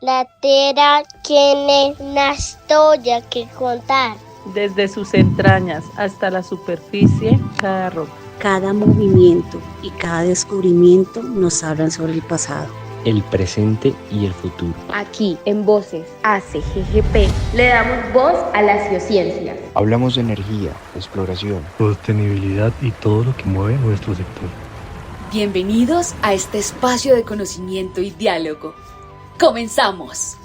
La tierra tiene una historia que contar. Desde sus entrañas hasta la superficie, cada roca, cada movimiento y cada descubrimiento nos hablan sobre el pasado, el presente y el futuro. Aquí, en Voces ACGGP, le damos voz a las geociencias. Hablamos de energía, exploración, sostenibilidad y todo lo que mueve nuestro sector. Bienvenidos a este espacio de conocimiento y diálogo. ¡Comenzamos!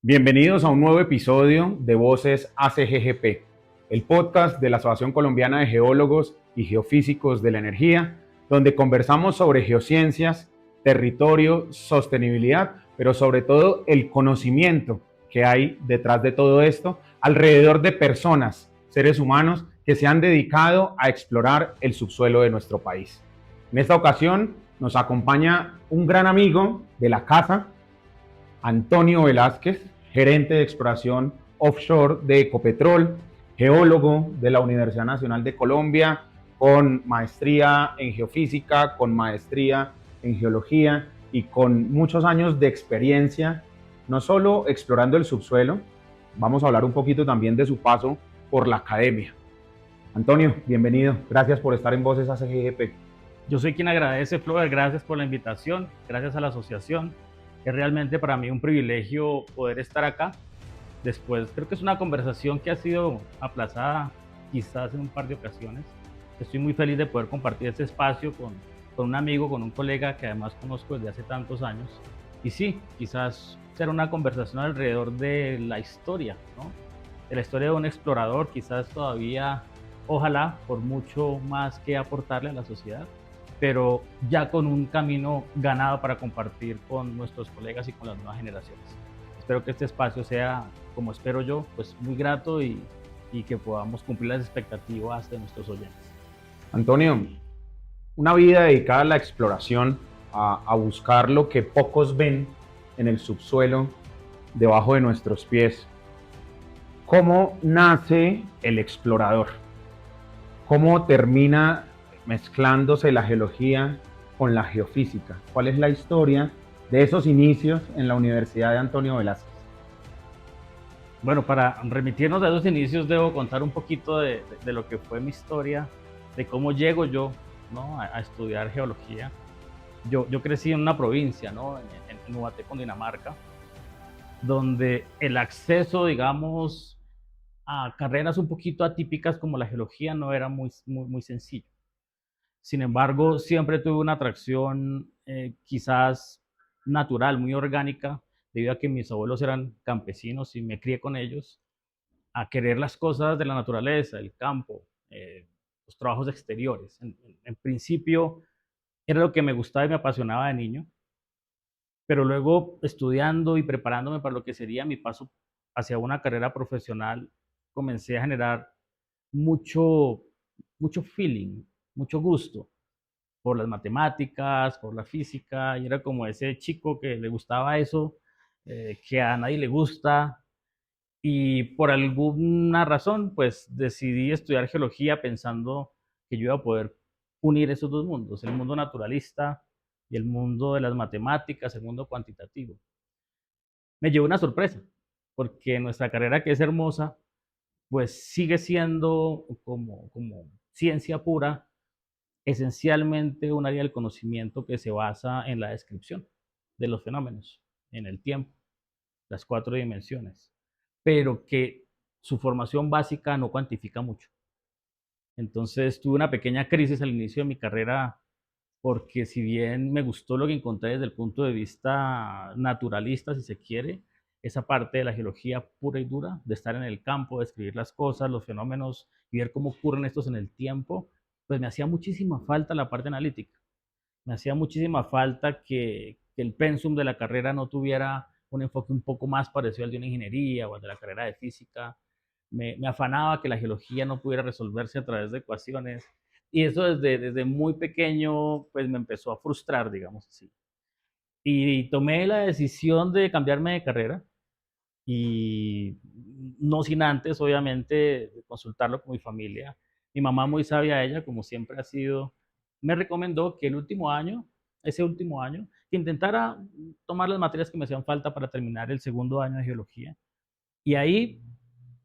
Bienvenidos a un nuevo episodio de Voces ACGGP, el podcast de la Asociación Colombiana de Geólogos y Geofísicos de la Energía, donde conversamos sobre geociencias, territorio, sostenibilidad, pero sobre todo el conocimiento que hay detrás de todo esto, alrededor de personas, seres humanos que se han dedicado a explorar el subsuelo de nuestro país. En esta ocasión nos acompaña un gran amigo de la casa, Antonio Velázquez, gerente de exploración offshore de Ecopetrol, geólogo de la Universidad Nacional de Colombia, con maestría en geofísica, con maestría en geología y con muchos años de experiencia, no solo explorando el subsuelo, vamos a hablar un poquito también de su paso por la academia. Antonio, bienvenido, gracias por estar en Voces ACGGP. Yo soy quien agradece, Flover, gracias por la invitación, gracias a la asociación. Es realmente para mí un privilegio poder estar acá. Después, creo que es una conversación que ha sido aplazada quizás en un par de ocasiones. Estoy muy feliz de poder compartir este espacio con un amigo, con un colega que además conozco desde hace tantos años. Y sí, quizás será una conversación alrededor de la historia, ¿no? De la historia de un explorador, quizás todavía, ojalá, por mucho más que aportarle a la sociedad, pero ya con un camino ganado para compartir con nuestros colegas y con las nuevas generaciones. Espero que este espacio sea, como espero yo, pues muy grato y que podamos cumplir las expectativas de nuestros oyentes. Antonio, una vida dedicada a la exploración, a buscar lo que pocos ven en el subsuelo, debajo de nuestros pies. ¿Cómo nace el explorador? ¿Cómo termina mezclándose la geología con la geofísica? ¿Cuál es la historia de esos inicios en la Universidad de Antonio Velázquez? Bueno, para remitirnos a esos inicios debo contar un poquito de lo que fue mi historia, de cómo llego yo, ¿no?, a estudiar geología. Yo crecí en una provincia, ¿no?, en Ubaté, Cundinamarca, donde el acceso, digamos, a carreras un poquito atípicas como la geología no era muy sencillo. Sin embargo, siempre tuve una atracción quizás natural, muy orgánica, debido a que mis abuelos eran campesinos y me crié con ellos, a querer las cosas de la naturaleza, el campo, los trabajos exteriores. En principio era lo que me gustaba y me apasionaba de niño, pero luego estudiando y preparándome para lo que sería mi paso hacia una carrera profesional, comencé a generar mucho feeling, mucho gusto por las matemáticas, por la física, y era como ese chico que le gustaba eso, que a nadie le gusta, y por alguna razón, pues decidí estudiar geología pensando que yo iba a poder unir esos dos mundos, el mundo naturalista y el mundo de las matemáticas, el mundo cuantitativo. Me llevó una sorpresa, porque nuestra carrera, que es hermosa, pues sigue siendo como ciencia pura, esencialmente un área del conocimiento que se basa en la descripción de los fenómenos, en el tiempo, las cuatro dimensiones, pero que su formación básica no cuantifica mucho. Entonces tuve una pequeña crisis al inicio de mi carrera, porque si bien me gustó lo que encontré desde el punto de vista naturalista, si se quiere, esa parte de la geología pura y dura, de estar en el campo, de escribir las cosas, los fenómenos y ver cómo ocurren estos en el tiempo, pues me hacía muchísima falta la parte analítica. Me hacía muchísima falta que el pensum de la carrera no tuviera un enfoque un poco más parecido al de una ingeniería o al de la carrera de física. Me afanaba que la geología no pudiera resolverse a través de ecuaciones. Y eso desde muy pequeño, pues me empezó a frustrar, digamos así. Y tomé la decisión de cambiarme de carrera y no sin antes, obviamente, consultarlo con mi familia. Mi mamá, muy sabia ella, como siempre ha sido, me recomendó que ese último año, que intentara tomar las materias que me hacían falta para terminar el segundo año de geología. Y ahí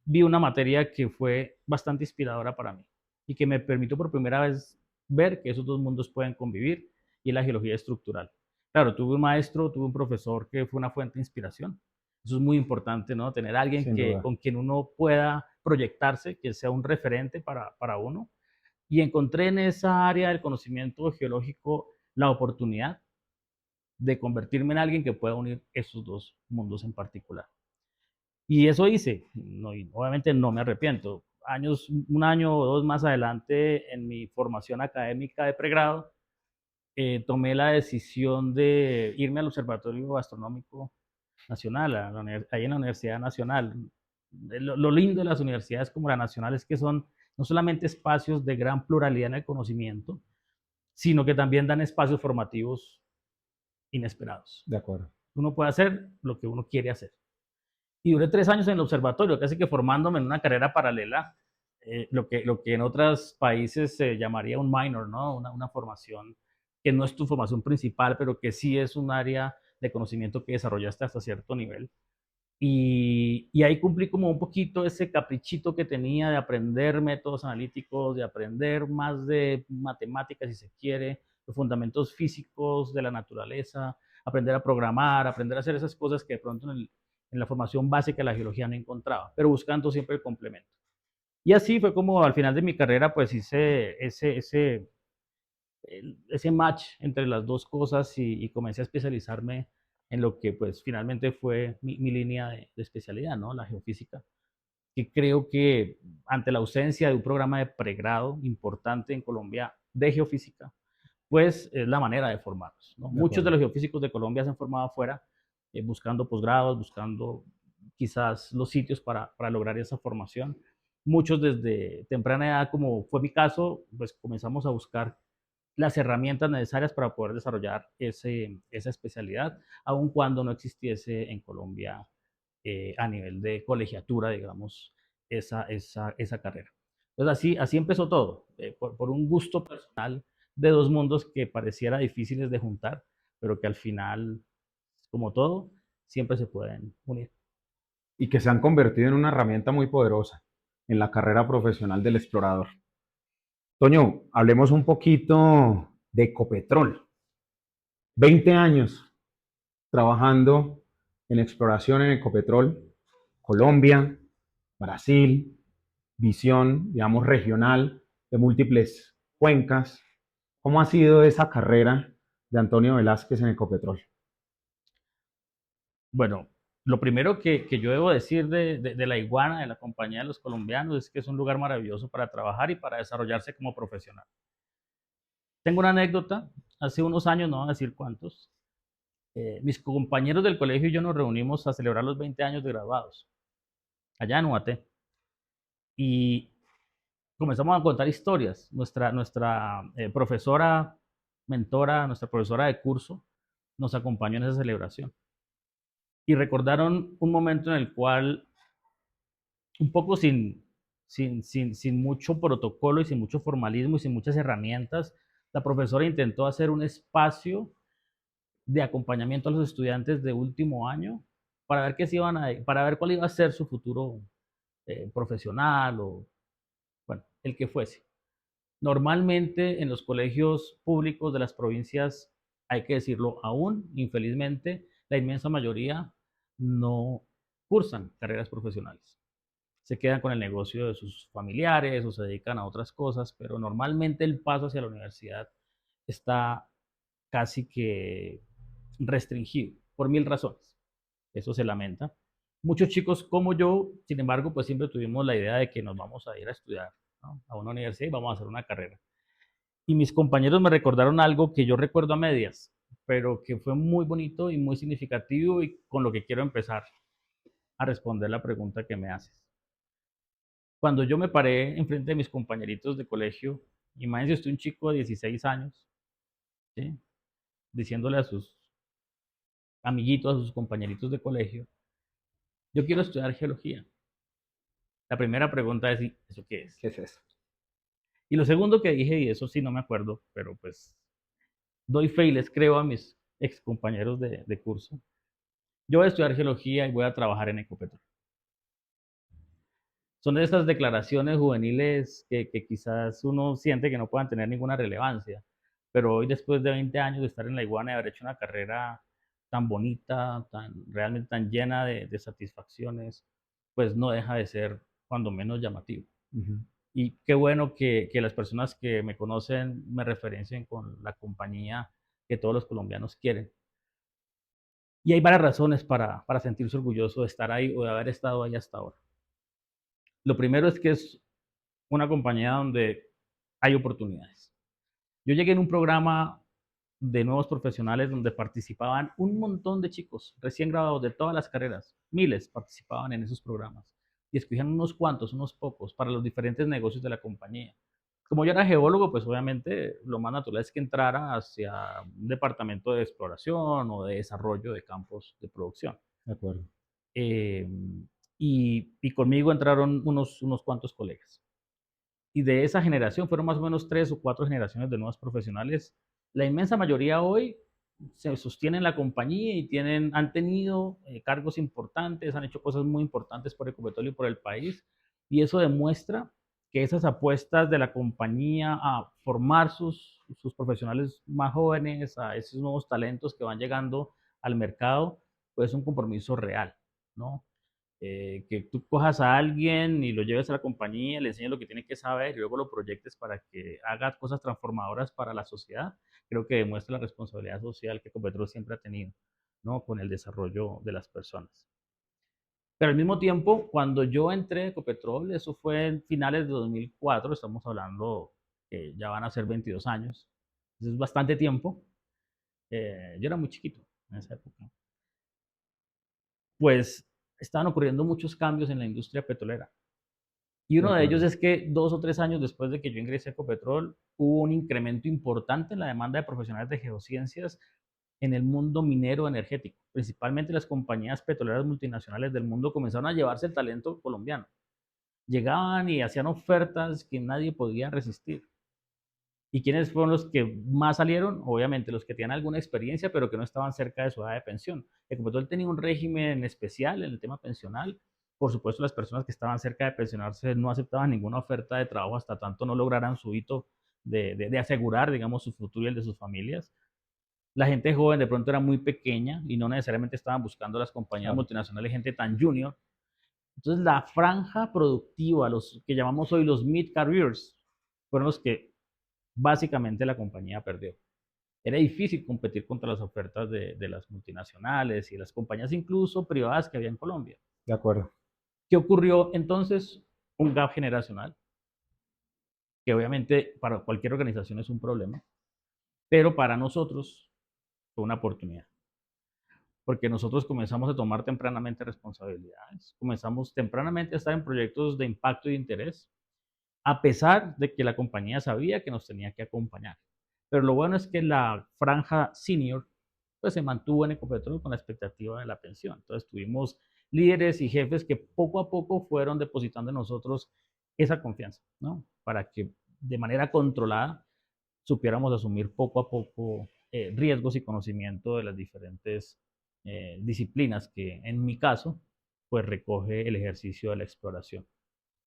vi una materia que fue bastante inspiradora para mí y que me permitió por primera vez ver que esos dos mundos pueden convivir, y la geología estructural. Claro, tuve un maestro, tuve un profesor que fue una fuente de inspiración. Eso es muy importante, ¿no? Tener alguien con quien uno pueda proyectarse, que sea un referente para uno. Y encontré en esa área del conocimiento geológico la oportunidad de convertirme en alguien que pueda unir esos dos mundos en particular. Y eso hice. No, y obviamente no me arrepiento. Un año o dos más adelante, en mi formación académica de pregrado, tomé la decisión de irme al Observatorio Astronómico Nacional, ahí en la Universidad Nacional. Lo lindo de las universidades como la Nacional es que son no solamente espacios de gran pluralidad en el conocimiento, sino que también dan espacios formativos inesperados. De acuerdo. Uno puede hacer lo que uno quiere hacer. Y duré 3 años en el observatorio, casi que formándome en una carrera paralela, lo que en otros países se llamaría un minor, ¿no? Una formación que no es tu formación principal, pero que sí es un área de conocimiento que desarrollaste hasta cierto nivel. Y ahí cumplí como un poquito ese caprichito que tenía de aprender métodos analíticos, de aprender más de matemáticas, si se quiere, los fundamentos físicos de la naturaleza, aprender a programar, aprender a hacer esas cosas que de pronto en la formación básica de la geología no encontraba, pero buscando siempre el complemento. Y así fue como al final de mi carrera pues hice ese match entre las dos cosas, y comencé a especializarme en lo que pues finalmente fue mi línea de especialidad, ¿no? La geofísica, que creo que ante la ausencia de un programa de pregrado importante en Colombia de geofísica, pues es la manera de formarlos, ¿no? Muchos de los geofísicos de Colombia se han formado afuera, buscando posgrados, buscando quizás los sitios para lograr esa formación. Muchos desde temprana edad, como fue mi caso, pues comenzamos a buscar las herramientas necesarias para poder desarrollar esa especialidad, aun cuando no existiese en Colombia a nivel de colegiatura, digamos, esa carrera. Entonces así empezó todo, por un gusto personal de dos mundos que pareciera difíciles de juntar, pero que al final, como todo, siempre se pueden unir. Y que se han convertido en una herramienta muy poderosa en la carrera profesional del explorador. Toño, hablemos un poquito de Ecopetrol. 20 años trabajando en exploración en Ecopetrol, Colombia, Brasil, visión, digamos, regional de múltiples cuencas. ¿Cómo ha sido esa carrera de Antonio Velázquez en Ecopetrol? Bueno, lo primero que yo debo decir de La Iguana, de la compañía de los colombianos, es que es un lugar maravilloso para trabajar y para desarrollarse como profesional. Tengo una anécdota, hace unos años, no voy a decir cuántos, mis compañeros del colegio y yo nos reunimos a celebrar los 20 años de graduados, allá en UAT, y comenzamos a contar historias. Nuestra profesora, mentora, nuestra profesora de curso, nos acompañó en esa celebración. Y recordaron un momento en el cual, un poco sin mucho protocolo y sin mucho formalismo y sin muchas herramientas, la profesora intentó hacer un espacio de acompañamiento a los estudiantes de último año para ver para ver cuál iba a ser su futuro profesional, o bueno, el que fuese. Normalmente en los colegios públicos de las provincias, hay que decirlo aún, infelizmente, la inmensa mayoría no cursan carreras profesionales. Se quedan con el negocio de sus familiares o se dedican a otras cosas, pero normalmente el paso hacia la universidad está casi que restringido por 1000 razones. Eso se lamenta. Muchos chicos como yo, sin embargo, pues siempre tuvimos la idea de que nos vamos a ir a estudiar, ¿no?, a una universidad y vamos a hacer una carrera. Y mis compañeros me recordaron algo que yo recuerdo a medias, pero que fue muy bonito y muy significativo, y con lo que quiero empezar a responder la pregunta que me haces. Cuando yo me paré enfrente de mis compañeritos de colegio, imagínense usted un chico de 16 años, ¿sí?, diciéndole a sus amiguitos, a sus compañeritos de colegio: yo quiero estudiar geología. La primera pregunta es: ¿eso qué es? ¿Qué es eso? Y lo segundo que dije, y eso sí no me acuerdo, pero pues doy fe y les creo a mis ex compañeros de curso. Yo voy a estudiar geología y voy a trabajar en Ecopetrol. Son de esas declaraciones juveniles que quizás uno siente que no puedan tener ninguna relevancia, pero hoy después de 20 años de estar en la Iguana y haber hecho una carrera tan bonita, realmente tan llena de satisfacciones, pues no deja de ser cuando menos llamativo. Y qué bueno que las personas que me conocen me referencien con la compañía que todos los colombianos quieren. Y hay varias razones para sentirse orgulloso de estar ahí o de haber estado ahí hasta ahora. Lo primero es que es una compañía donde hay oportunidades. Yo llegué en un programa de nuevos profesionales donde participaban un montón de chicos recién graduados de todas las carreras. Miles participaban en esos programas y escogían unos cuantos, unos pocos, para los diferentes negocios de la compañía. Como yo era geólogo, pues obviamente lo más natural es que entrara hacia un departamento de exploración o de desarrollo de campos de producción. De acuerdo. Y conmigo entraron unos cuantos colegas. Y de esa generación, fueron más o menos 3 o 4 generaciones de nuevos profesionales. La inmensa mayoría hoy se sostienen en la compañía y han tenido cargos importantes, han hecho cosas muy importantes por Ecopetrol y por el país. Y eso demuestra que esas apuestas de la compañía a formar sus profesionales más jóvenes, a esos nuevos talentos que van llegando al mercado, pues es un compromiso real, ¿no? Que tú cojas a alguien y lo lleves a la compañía, le enseñes lo que tiene que saber y luego lo proyectes para que haga cosas transformadoras para la sociedad, creo que demuestra la responsabilidad social que Ecopetrol siempre ha tenido, ¿no? Con el desarrollo de las personas. Pero al mismo tiempo, cuando yo entré a Ecopetrol, eso fue en finales de 2004, estamos hablando que ya van a ser 22 años, eso es bastante tiempo. Yo era muy chiquito en esa época. Pues estaban ocurriendo muchos cambios en la industria petrolera. Y uno de ellos es que 2 o 3 años después de que yo ingresé a Ecopetrol, hubo un incremento importante en la demanda de profesionales de geociencias en el mundo minero energético. Principalmente las compañías petroleras multinacionales del mundo comenzaron a llevarse el talento colombiano. Llegaban y hacían ofertas que nadie podía resistir. ¿Y quiénes fueron los que más salieron? Obviamente los que tenían alguna experiencia, pero que no estaban cerca de su edad de pensión. Ecopetrol tenía un régimen especial en el tema pensional. Por supuesto, las personas que estaban cerca de pensionarse no aceptaban ninguna oferta de trabajo hasta tanto no lograran su hito de asegurar, digamos, su futuro y el de sus familias. La gente joven de pronto era muy pequeña y no necesariamente estaban buscando las compañías multinacionales gente tan junior. Entonces, la franja productiva, los que llamamos hoy los mid-careers, fueron los que básicamente la compañía perdió. Era difícil competir contra las ofertas de las multinacionales y las compañías incluso privadas que había en Colombia. De acuerdo. ¿Qué ocurrió entonces? Un gap generacional, que obviamente para cualquier organización es un problema, pero para nosotros fue una oportunidad. Porque nosotros comenzamos a tomar tempranamente responsabilidades, comenzamos tempranamente a estar en proyectos de impacto y de interés, a pesar de que la compañía sabía que nos tenía que acompañar. Pero lo bueno es que la franja senior pues se mantuvo en Ecopetrol con la expectativa de la pensión. Entonces tuvimos líderes y jefes que poco a poco fueron depositando en nosotros esa confianza, ¿no? Para que de manera controlada supiéramos asumir poco a poco riesgos y conocimiento de las diferentes disciplinas que en mi caso pues recoge el ejercicio de la exploración.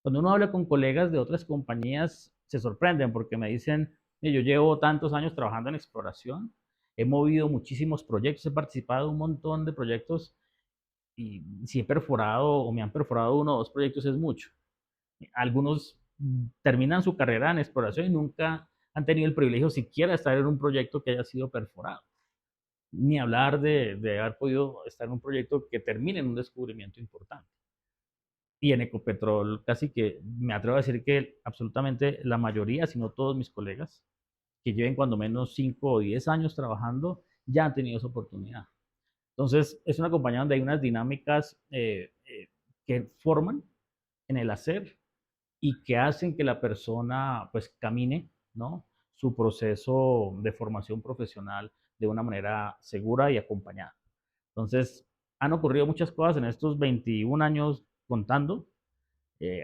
Cuando uno habla con colegas de otras compañías, se sorprenden porque me dicen, yo llevo tantos años trabajando en exploración, he movido muchísimos proyectos, he participado en un montón de proyectos y si he perforado o me han perforado 1 o 2 proyectos es mucho. Algunos terminan su carrera en exploración y nunca han tenido el privilegio siquiera de estar en un proyecto que haya sido perforado. Ni hablar de haber podido estar en un proyecto que termine en un descubrimiento importante. Y en Ecopetrol casi que me atrevo a decir que absolutamente la mayoría, si no todos mis colegas, que lleven cuando menos 5 o 10 años trabajando, ya han tenido esa oportunidad. Entonces, es una compañía donde hay unas dinámicas que forman en el hacer y que hacen que la persona pues camine, ¿no? Su proceso de formación profesional de una manera segura y acompañada. Entonces, han ocurrido muchas cosas en estos 21 años contando,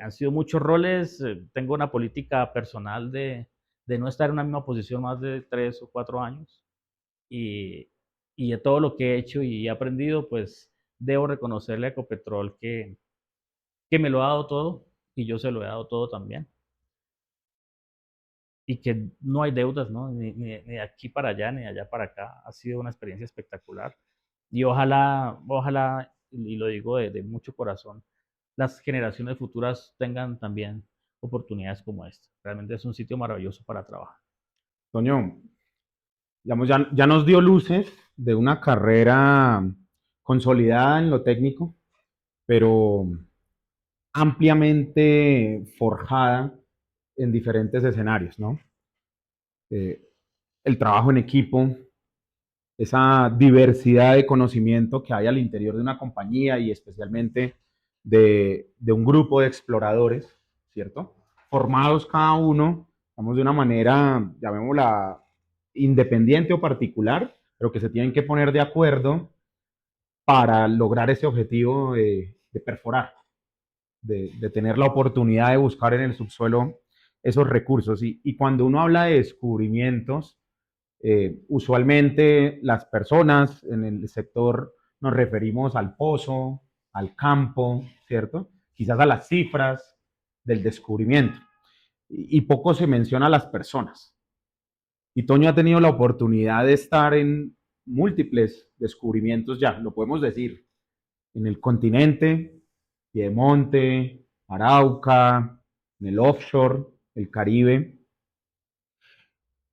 Han sido muchos roles, tengo una política personal de no estar en una misma posición más de 3 o 4 años y, y de todo lo que he hecho y he aprendido, pues debo reconocerle a Ecopetrol que me lo ha dado todo y yo se lo he dado todo también y que no hay deudas, ¿no? Ni de aquí para allá, ni de allá para acá. Ha sido una experiencia espectacular. Y ojalá, y lo digo de mucho corazón, las generaciones futuras tengan también oportunidades como esta. Realmente es un sitio maravilloso para trabajar. Toño, digamos, ya nos dio luces de una carrera consolidada en lo técnico, pero ampliamente forjada en diferentes escenarios, ¿no? Eh, el trabajo en equipo, esa diversidad de conocimiento que hay al interior de una compañía y especialmente de un grupo de exploradores, ¿cierto? Formados cada uno, digamos, de una manera, llamémosla, independiente o particular, pero que se tienen que poner de acuerdo para lograr ese objetivo de perforar, de tener la oportunidad de buscar en el subsuelo esos recursos. Y cuando uno habla de descubrimientos, usualmente las personas en el sector nos referimos al pozo, al campo, ¿cierto? Quizás a las cifras del descubrimiento. Y poco se menciona a las personas. Y Toño ha tenido la oportunidad de estar en múltiples descubrimientos ya, lo podemos decir, en el continente, Piedemonte, Arauca, en el offshore, el Caribe.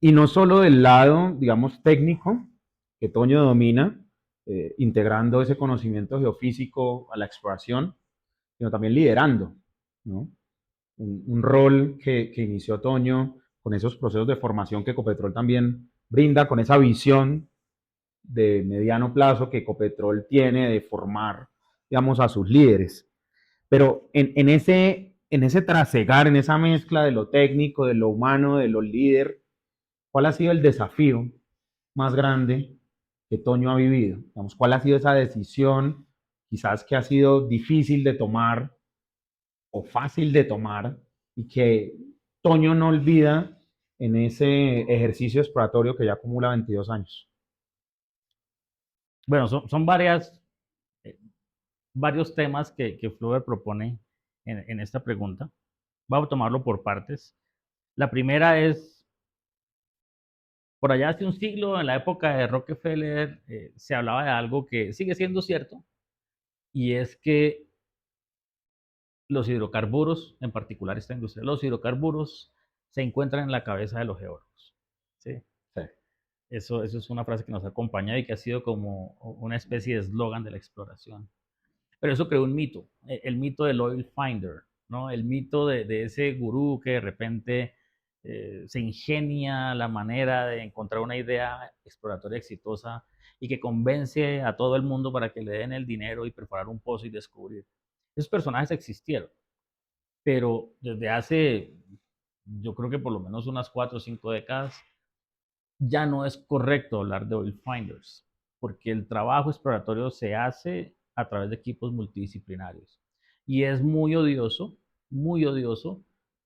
Y no solo del lado, digamos, técnico, que Toño domina, integrando ese conocimiento geofísico a la exploración, sino también liderando, ¿no? Un rol que inició Toño con esos procesos de formación que Ecopetrol también brinda, con esa visión de mediano plazo que Ecopetrol tiene de formar, digamos, a sus líderes. Pero en ese trasegar, en esa mezcla de lo técnico, de lo humano, de lo líder, ¿cuál ha sido el desafío más grande que Toño ha vivido? Digamos, ¿cuál ha sido esa decisión quizás que ha sido difícil de tomar o fácil de tomar y que Toño no olvida en ese ejercicio exploratorio que ya acumula 22 años? Bueno, son varios temas que Flover propone en esta pregunta. Vamos a tomarlo por partes. La primera es, por allá hace un siglo, en la época de Rockefeller, se hablaba de algo que sigue siendo cierto, y es que los hidrocarburos, en particular esta industria, los hidrocarburos se encuentran en la cabeza de los geólogos. ¿Sí? Sí. Eso es una frase que nos acompaña y que ha sido como una especie de eslogan de la exploración. Pero eso creó un mito, el mito del oil finder, ¿no? El mito de ese gurú que de repente se ingenia la manera de encontrar una idea exploratoria exitosa y que convence a todo el mundo para que le den el dinero y perforar un pozo y descubrir. Esos personajes existieron, pero desde hace, yo creo que por lo menos unas 4 o 5 décadas, ya no es correcto hablar de oil finders, porque el trabajo exploratorio se hace a través de equipos multidisciplinarios. Y es muy odioso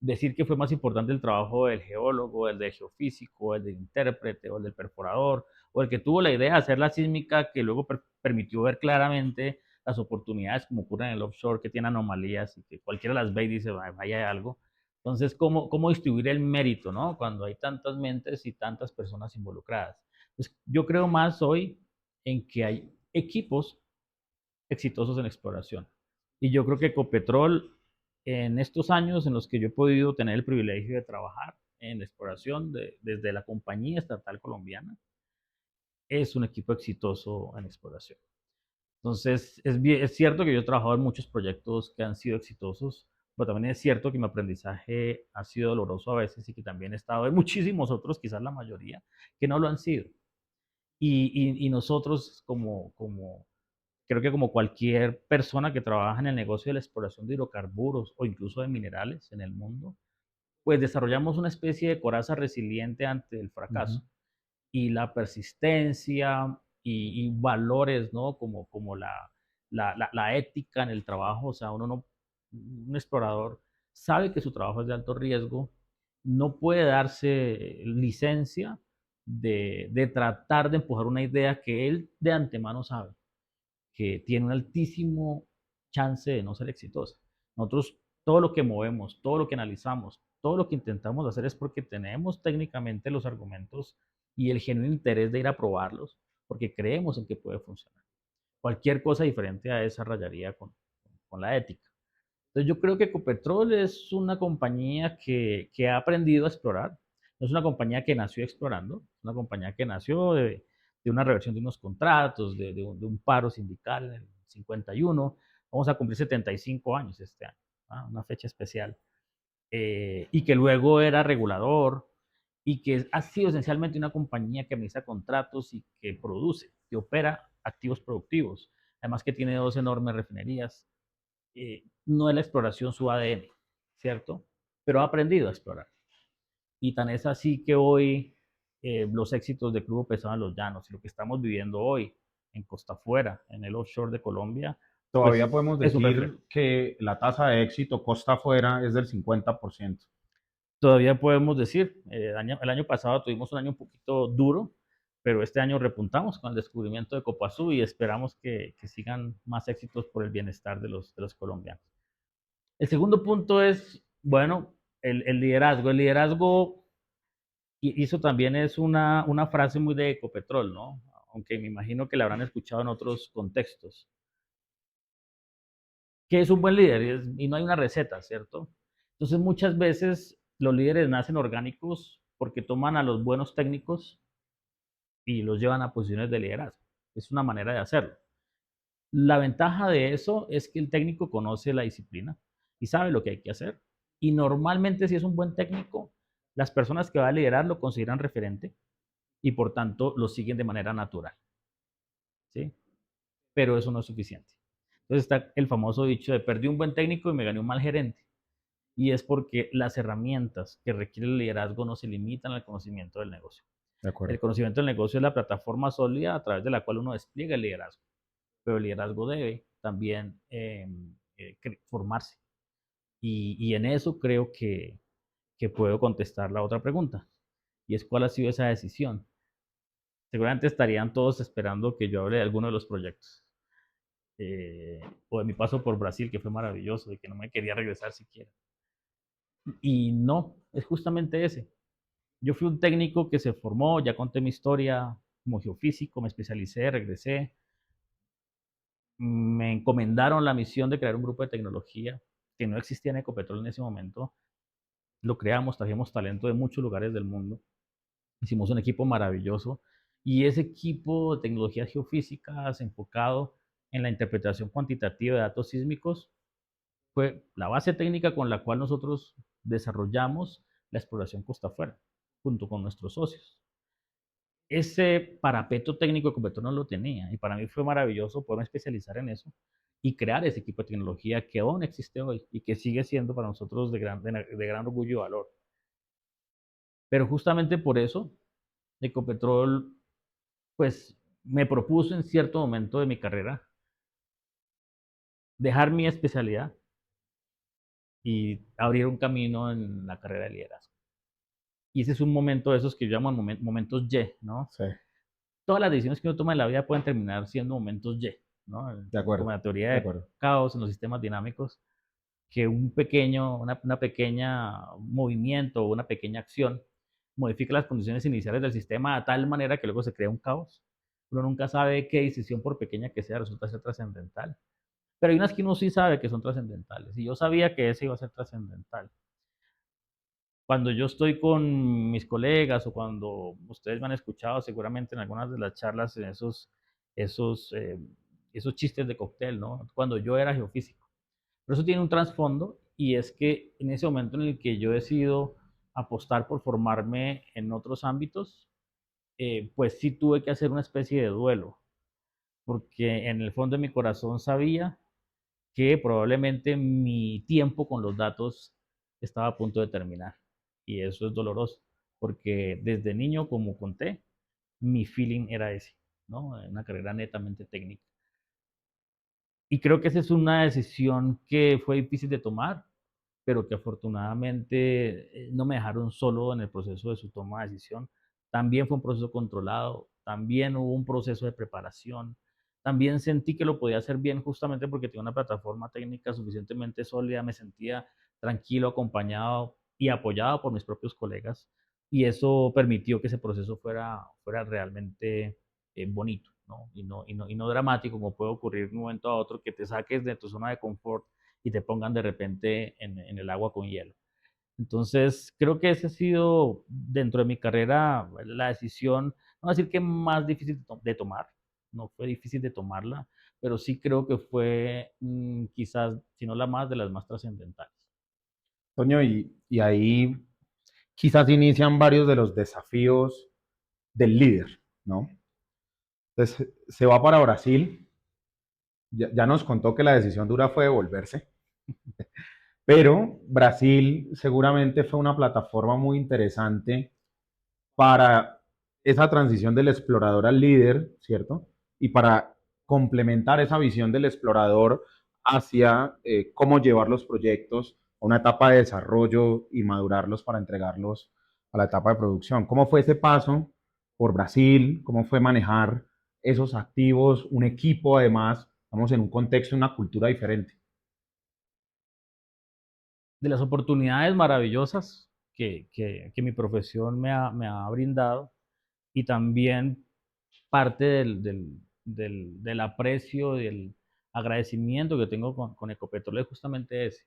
decir que fue más importante el trabajo del geólogo, el del geofísico, el del intérprete o el del perforador, o el que tuvo la idea de hacer la sísmica que luego permitió ver claramente las oportunidades como ocurre en el offshore, que tiene anomalías y que cualquiera las ve y dice, vaya, hay algo. Entonces, ¿cómo distribuir el mérito, ¿no? Cuando hay tantas mentes y tantas personas involucradas. Pues yo creo más hoy en que hay equipos exitosos en exploración. Y yo creo que Ecopetrol, en estos años en los que yo he podido tener el privilegio de trabajar en exploración desde la compañía estatal colombiana, es un equipo exitoso en exploración. Entonces, es cierto que yo he trabajado en muchos proyectos que han sido exitosos, pero también es cierto que mi aprendizaje ha sido doloroso a veces y que también he estado en muchísimos otros, quizás la mayoría, que no lo han sido. Y nosotros, creo que como cualquier persona que trabaja en el negocio de la exploración de hidrocarburos o incluso de minerales en el mundo, pues desarrollamos una especie de coraza resiliente ante el fracaso. Y la persistencia y valores, ¿no? Como la ética en el trabajo, o sea, uno un explorador sabe que su trabajo es de alto riesgo, no puede darse licencia de tratar de empujar una idea que él de antemano sabe que tiene un altísimo chance de no ser exitosa. Nosotros todo lo que movemos, todo lo que analizamos, todo lo que intentamos hacer es porque tenemos técnicamente los argumentos y el genuino interés de ir a probarlos, porque creemos en que puede funcionar. Cualquier cosa diferente a esa rayaría con la ética. Entonces yo creo que Ecopetrol es una compañía que ha aprendido a explorar. No es una compañía que nació explorando, es una compañía que nació de una reversión de unos contratos, de un paro sindical en el 51. Vamos a cumplir 75 años este año, ¿ah? Una fecha especial. Y que luego era regulador y que ha sido esencialmente una compañía que administra contratos y que produce, que opera activos productivos. Además que tiene dos enormes refinerías. No es la exploración su ADN, ¿cierto? Pero ha aprendido a explorar. Y tan es así que hoy los éxitos de Grupo Pesado en los Llanos y lo que estamos viviendo hoy en Costa Afuera, en el offshore de Colombia, Todavía pues, podemos es un reflejo. decir que la tasa de éxito costa afuera es del 50%. Todavía podemos decir, el año pasado tuvimos un año un poquito duro, pero este año repuntamos con el descubrimiento de Copazú y esperamos que sigan más éxitos por el bienestar de los colombianos. El segundo punto es, bueno, el liderazgo. El liderazgo, y eso también es una frase muy de Ecopetrol, ¿no? Aunque me imagino que la habrán escuchado en otros contextos. ¿Qué es un buen líder? Y no hay una receta, ¿cierto? Entonces muchas veces los líderes nacen orgánicos porque toman a los buenos técnicos y los llevan a posiciones de liderazgo. Es una manera de hacerlo. La ventaja de eso es que el técnico conoce la disciplina y sabe lo que hay que hacer. Y normalmente si es un buen técnico, las personas que va a liderar lo consideran referente y por tanto lo siguen de manera natural. ¿Sí? Pero eso no es suficiente. Entonces está el famoso dicho de perdí un buen técnico y me gané un mal gerente. Y es porque las herramientas que requiere el liderazgo no se limitan al conocimiento del negocio. De acuerdo. El conocimiento del negocio es la plataforma sólida a través de la cual uno despliega el liderazgo. Pero el liderazgo debe también formarse. Y en eso creo que puedo contestar la otra pregunta. Y es cuál ha sido esa decisión. Seguramente estarían todos esperando que yo hable de alguno de los proyectos. O de mi paso por Brasil, que fue maravilloso, y que no me quería regresar siquiera. Y no, es justamente ese. Yo fui un técnico que se formó, ya conté mi historia como geofísico, me especialicé, regresé. Me encomendaron la misión de crear un grupo de tecnología que no existía en Ecopetrol en ese momento. Lo creamos, trajimos talento de muchos lugares del mundo. Hicimos un equipo maravilloso y ese equipo de tecnologías geofísicas enfocado en la interpretación cuantitativa de datos sísmicos fue la base técnica con la cual nosotros desarrollamos la exploración costa afuera, junto con nuestros socios. Ese parapeto técnico de Ecopetrol no lo tenía y para mí fue maravilloso poderme especializar en eso y crear ese equipo de tecnología que aún existe hoy y que sigue siendo para nosotros de gran orgullo y valor. Pero justamente por eso, Ecopetrol, pues me propuso en cierto momento de mi carrera dejar mi especialidad y abrir un camino en la carrera de liderazgo. Y ese es un momento de esos que yo llamo momentos Y, ¿no? Sí. Todas las decisiones que uno toma en la vida pueden terminar siendo momentos Y, ¿no? De acuerdo. Como la teoría de caos en los sistemas dinámicos, que una pequeña movimiento o una pequeña acción modifica las condiciones iniciales del sistema de tal manera que luego se crea un caos. Uno nunca sabe qué decisión, por pequeña que sea, resulta ser trascendental. Pero hay unas que uno sí sabe que son trascendentales. Y yo sabía que ese iba a ser trascendental. Cuando yo estoy con mis colegas o cuando ustedes me han escuchado seguramente en algunas de las charlas, en esos chistes de cóctel, ¿no? Cuando yo era geofísico. Pero eso tiene un trasfondo y es que en ese momento en el que yo decido apostar por formarme en otros ámbitos, pues sí tuve que hacer una especie de duelo, porque en el fondo de mi corazón sabía que probablemente mi tiempo con los datos estaba a punto de terminar. Y eso es doloroso, porque desde niño, como conté, mi feeling era ese, ¿no? Una carrera netamente técnica. Y creo que esa es una decisión que fue difícil de tomar, pero que afortunadamente no me dejaron solo en el proceso de su toma de decisión. También fue un proceso controlado, también hubo un proceso de preparación, también sentí que lo podía hacer bien justamente porque tenía una plataforma técnica suficientemente sólida, me sentía tranquilo, acompañado y apoyado por mis propios colegas, y eso permitió que ese proceso fuera realmente bonito, ¿no? Y no dramático, como puede ocurrir de un momento a otro, que te saques de tu zona de confort y te pongan de repente en el agua con hielo. Entonces, creo que ese ha sido, dentro de mi carrera, la decisión, no voy a decir que más difícil de tomar, no fue difícil de tomarla, pero sí creo que fue quizás, si no la más, de las más trascendentales. Toño, y ahí quizás inician varios de los desafíos del líder, ¿no? Entonces, se va para Brasil, ya nos contó que la decisión dura fue devolverse, pero Brasil seguramente fue una plataforma muy interesante para esa transición del explorador al líder, ¿cierto? Y para complementar esa visión del explorador hacia cómo llevar los proyectos a una etapa de desarrollo y madurarlos para entregarlos a la etapa de producción. ¿Cómo fue ese paso por Brasil? ¿Cómo fue manejar esos activos, un equipo además, vamos en un contexto, una cultura diferente? De las oportunidades maravillosas que mi profesión me ha brindado, y también parte del aprecio, del agradecimiento que tengo con Ecopetrol es justamente ese.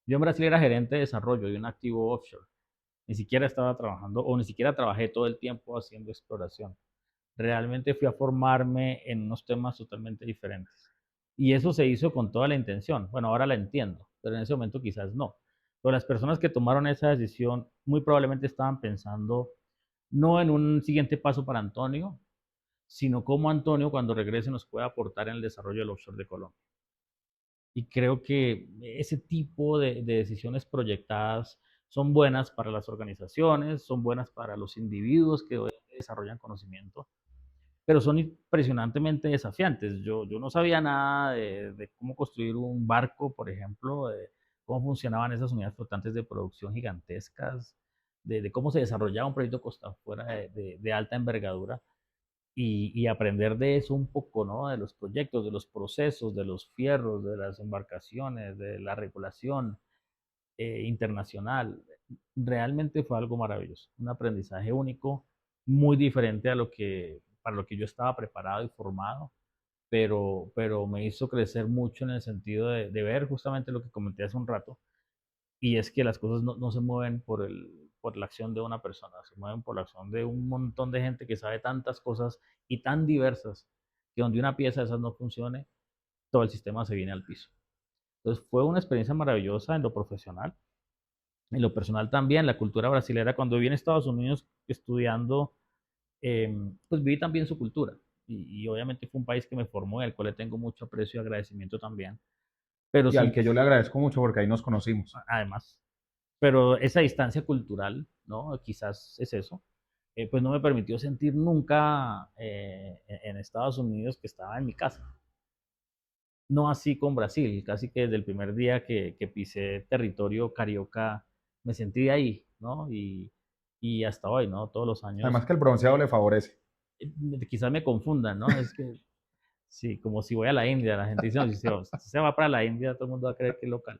Yo en Brasil era gerente de desarrollo de un activo offshore. Ni siquiera estaba trabajando o ni siquiera trabajé todo el tiempo haciendo exploración. Realmente fui a formarme en unos temas totalmente diferentes. Y eso se hizo con toda la intención. Bueno, ahora la entiendo, pero en ese momento quizás no. Pero las personas que tomaron esa decisión muy probablemente estaban pensando no en un siguiente paso para Antonio, sino cómo Antonio cuando regrese nos puede aportar en el desarrollo del offshore de Colombia. Y creo que ese tipo de decisiones proyectadas son buenas para las organizaciones, son buenas para los individuos que hoy desarrollan conocimiento, pero son impresionantemente desafiantes. Yo no sabía nada de cómo construir un barco, por ejemplo, de cómo funcionaban esas unidades flotantes de producción gigantescas, de cómo se desarrollaba un proyecto costa afuera de alta envergadura, y aprender de eso un poco, ¿no? De los proyectos, de los procesos, de los fierros, de las embarcaciones, de la regulación internacional. Realmente fue algo maravilloso, un aprendizaje único, muy diferente para lo que yo estaba preparado y formado, pero me hizo crecer mucho en el sentido de ver justamente lo que comenté hace un rato, y es que las cosas no se mueven por la acción de una persona, se mueven por la acción de un montón de gente que sabe tantas cosas y tan diversas, que donde una pieza de esas no funcione, todo el sistema se viene al piso. Entonces fue una experiencia maravillosa en lo profesional, en lo personal también. La cultura brasilera, cuando viví en Estados Unidos estudiando, pues viví también su cultura, y obviamente fue un país que me formó, y al cual le tengo mucho aprecio y agradecimiento también. Pero Y al sí, que yo le agradezco mucho porque ahí nos conocimos. además, pero esa distancia cultural, ¿no? Quizás es eso, pues no me permitió sentir nunca en Estados Unidos que estaba en mi casa. No así con Brasil, casi que desde el primer día que pisé territorio carioca me sentí ahí, ¿no? Y hasta hoy, ¿no? Todos los años, Además que el bronceado le favorece. quizás me confundan, ¿no? Es que, sí, como si voy a la India, la gente dice, no, si se va para la India, todo el mundo va a creer que es local.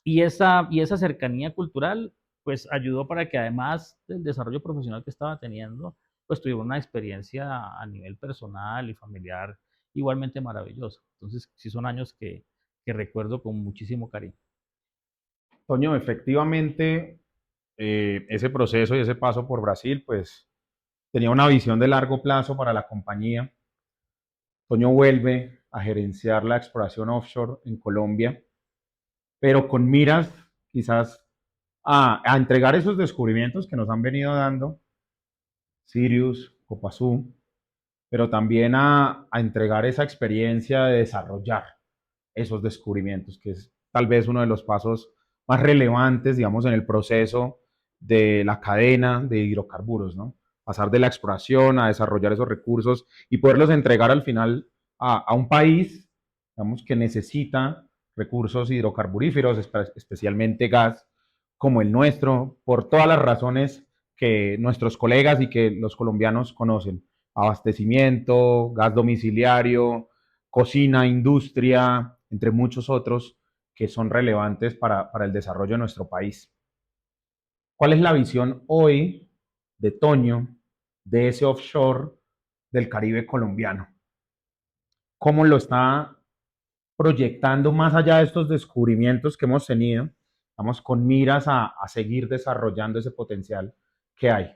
Y esa cercanía cultural, pues ayudó para que además del desarrollo profesional que estaba teniendo, pues tuviera una experiencia a nivel personal y familiar igualmente maravillosa. Entonces, sí son años que recuerdo con muchísimo cariño. Toño, efectivamente, ese proceso y ese paso por Brasil, pues tenía una visión de largo plazo para la compañía. Toño vuelve a gerenciar la exploración offshore en Colombia, pero con miras quizás a entregar esos descubrimientos que nos han venido dando Sirius, Copazú, pero también a entregar esa experiencia de desarrollar esos descubrimientos, que es tal vez uno de los pasos más relevantes, digamos, en el proceso de la cadena de hidrocarburos, ¿no? Pasar de la exploración a desarrollar esos recursos y poderlos entregar al final a un país digamos que necesita recursos hidrocarburíferos, especialmente gas como el nuestro, por todas las razones que nuestros colegas y que los colombianos conocen. Abastecimiento, gas domiciliario, cocina, industria, entre muchos otros que son relevantes para el desarrollo de nuestro país. ¿Cuál es la visión hoy de Toño de ese offshore del Caribe colombiano? ¿Cómo lo está proyectando más allá de estos descubrimientos que hemos tenido? Vamos con miras a seguir desarrollando ese potencial que hay.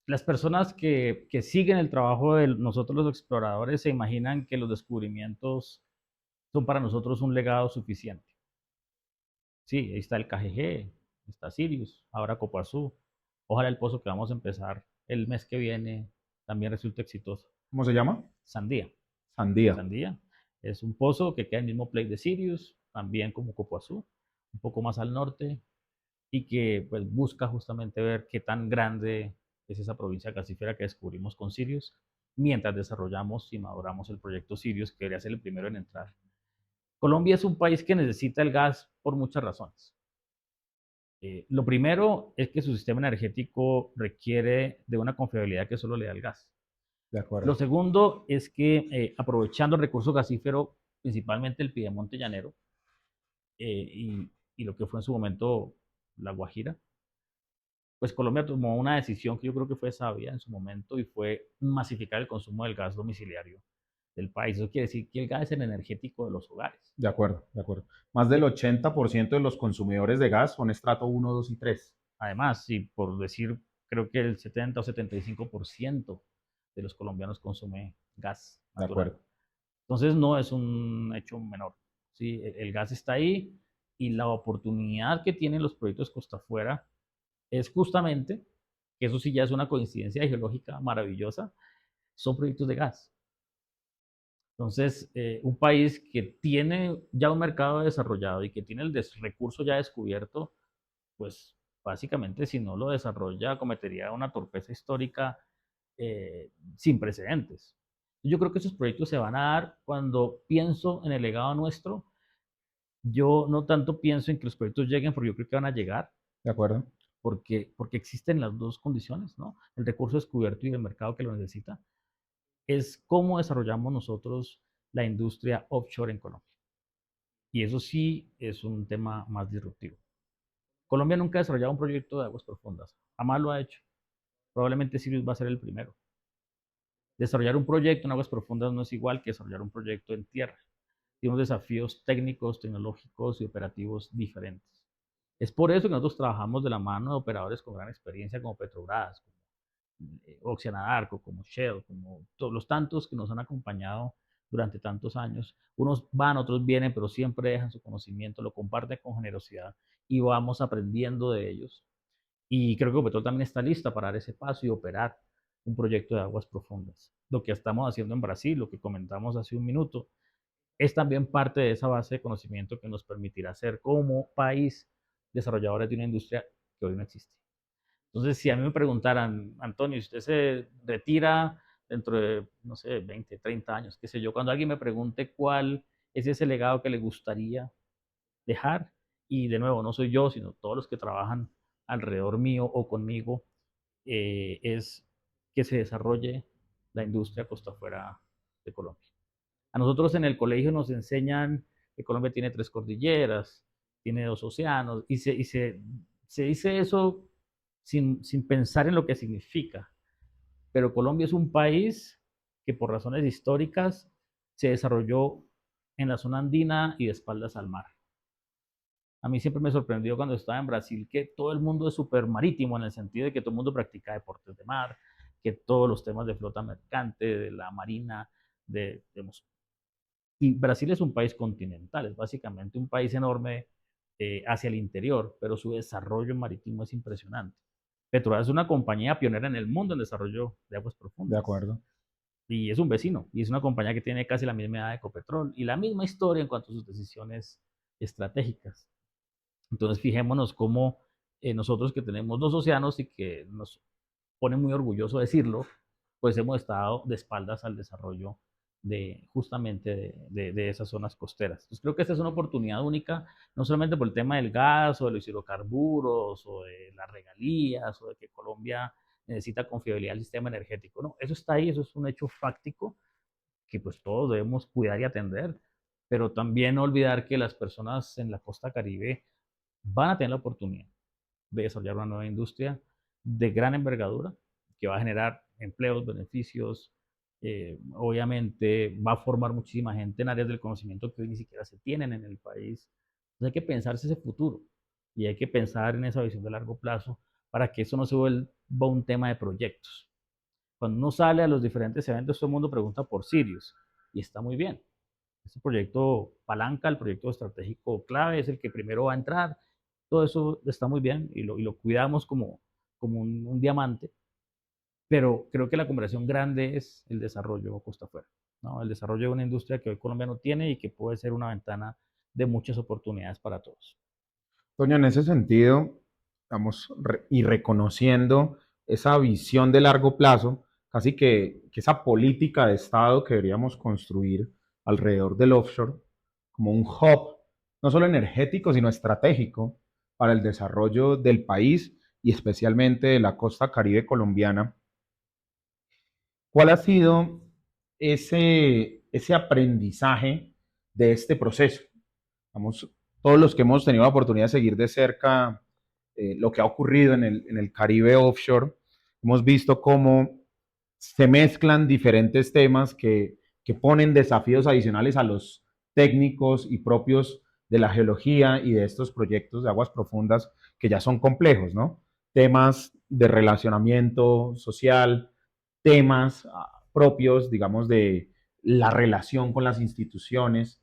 Las personas que siguen el trabajo de nosotros los exploradores se imaginan que los descubrimientos son para nosotros un legado suficiente. Sí, ahí está el KGG, está Sirius, ahora Copoazú. Ojalá el pozo que vamos a empezar el mes que viene también resulte exitoso. ¿Cómo se llama? Sandía. Sandía. Sandía. Es un pozo que queda en el mismo plate de Sirius, también como Copoazú, un poco más al norte, y que pues busca justamente ver qué tan grande es esa provincia gasífera que descubrimos con Sirius, mientras desarrollamos y maduramos el proyecto Sirius, que debería ser el primero en entrar. Colombia es un país que necesita el gas por muchas razones. Lo primero es que su sistema energético requiere de una confiabilidad que solo le da el gas. De acuerdo. Lo segundo es que aprovechando el recurso gasífero, principalmente el Piedemonte Llanero, y lo que fue en su momento la Guajira, pues Colombia tomó una decisión que yo creo que fue sabia en su momento y fue masificar el consumo del gas domiciliario del país. Eso quiere decir que el gas es el energético de los hogares. De acuerdo, de acuerdo. Más del 80% de los consumidores de gas son estrato 1, 2 y 3. Además, y por decir, creo que el 70 o 75% de los colombianos consume gas natural. De acuerdo. Entonces no es un hecho menor. ¿Sí? El gas está ahí y la oportunidad que tienen los proyectos Costa Afuera es justamente, que eso sí ya es una coincidencia geológica maravillosa, son proyectos de gas. Entonces, un país que tiene ya un mercado desarrollado y que tiene el recurso ya descubierto, pues básicamente si no lo desarrolla cometería una torpeza histórica sin precedentes. Yo creo que esos proyectos se van a dar cuando pienso en el legado nuestro. Yo no tanto pienso en que los proyectos lleguen, porque yo creo que van a llegar. De acuerdo. Porque existen las dos condiciones, ¿no? El recurso descubierto y el mercado que lo necesita. Es cómo desarrollamos nosotros la industria offshore en Colombia. Y eso sí es un tema más disruptivo. Colombia nunca ha desarrollado un proyecto de aguas profundas. Jamás lo ha hecho. Probablemente Sirius va a ser el primero. Desarrollar un proyecto en aguas profundas no es igual que desarrollar un proyecto en tierra. Tiene unos desafíos técnicos, tecnológicos y operativos diferentes. Es por eso que nosotros trabajamos de la mano de operadores con gran experiencia como Petrobras, como Oceanadarco, como Shell, como todos los tantos que nos han acompañado durante tantos años. Unos van, otros vienen, pero siempre dejan su conocimiento, lo comparten con generosidad y vamos aprendiendo de ellos. Y creo que Ecopetrol también está lista para dar ese paso y operar un proyecto de aguas profundas. Lo que estamos haciendo en Brasil, lo que comentamos hace un minuto, es también parte de esa base de conocimiento que nos permitirá ser como país desarrolladores de una industria que hoy no existe. Entonces, si a mí me preguntaran, Antonio, si usted se retira dentro de, no sé, 20, 30 años, qué sé yo, cuando alguien me pregunte cuál es ese legado que le gustaría dejar, y de nuevo, no soy yo, sino todos los que trabajan alrededor mío o conmigo, es que se desarrolle la industria costa afuera de Colombia. A nosotros en el colegio nos enseñan que Colombia tiene 3 cordilleras, tiene 2 océanos, y se dice eso sin pensar en lo que significa. Pero Colombia es un país que por razones históricas se desarrolló en la zona andina y de espaldas al mar. A mí siempre me sorprendió cuando estaba en Brasil que todo el mundo es súper marítimo, en el sentido de que todo el mundo practica deportes de mar, que todos los temas de flota mercante, de la marina, y Brasil es un país continental, es básicamente un país enorme hacia el interior, pero su desarrollo marítimo es impresionante. Petrobras es una compañía pionera en el mundo en desarrollo de aguas profundas. De acuerdo. Y es un vecino, y es una compañía que tiene casi la misma edad de Ecopetrol y la misma historia en cuanto a sus decisiones estratégicas. Entonces, fijémonos cómo nosotros que tenemos 2 océanos y que nos pone muy orgulloso decirlo, pues hemos estado de espaldas al desarrollo justamente de esas zonas costeras. Entonces creo que esta es una oportunidad única, no solamente por el tema del gas o de los hidrocarburos o de las regalías o de que Colombia necesita confiabilidad del sistema energético. No, eso está ahí, eso es un hecho fáctico que pues todos debemos cuidar y atender, pero también no olvidar que las personas en la costa Caribe van a tener la oportunidad de desarrollar una nueva industria de gran envergadura que va a generar empleos, beneficios, obviamente va a formar muchísima gente en áreas del conocimiento que hoy ni siquiera se tienen en el país. Entonces hay que pensarse ese futuro y hay que pensar en esa visión de largo plazo para que eso no se vuelva un tema de proyectos. Cuando uno sale a los diferentes eventos, todo el mundo pregunta por Sirius y está muy bien. Este proyecto palanca, el proyecto estratégico clave, es el que primero va a entrar. Todo eso está muy bien y lo cuidamos como un diamante, pero creo que la conversación grande es el desarrollo costa afuera, ¿no? El desarrollo de una industria que hoy Colombia no tiene y que puede ser una ventana de muchas oportunidades para todos. Toño, en ese sentido, vamos, y reconociendo esa visión de largo plazo, casi que esa política de Estado que deberíamos construir alrededor del offshore, como un hub, no solo energético, sino estratégico para el desarrollo del país y especialmente de la costa caribe colombiana. ¿Cuál ha sido ese aprendizaje de este proceso? Vamos, todos los que hemos tenido la oportunidad de seguir de cerca lo que ha ocurrido en el Caribe offshore, hemos visto cómo se mezclan diferentes temas que ponen desafíos adicionales a los técnicos y propios de la geología y de estos proyectos de aguas profundas que ya son complejos, ¿no? Temas de relacionamiento social, temas propios, digamos, de la relación con las instituciones.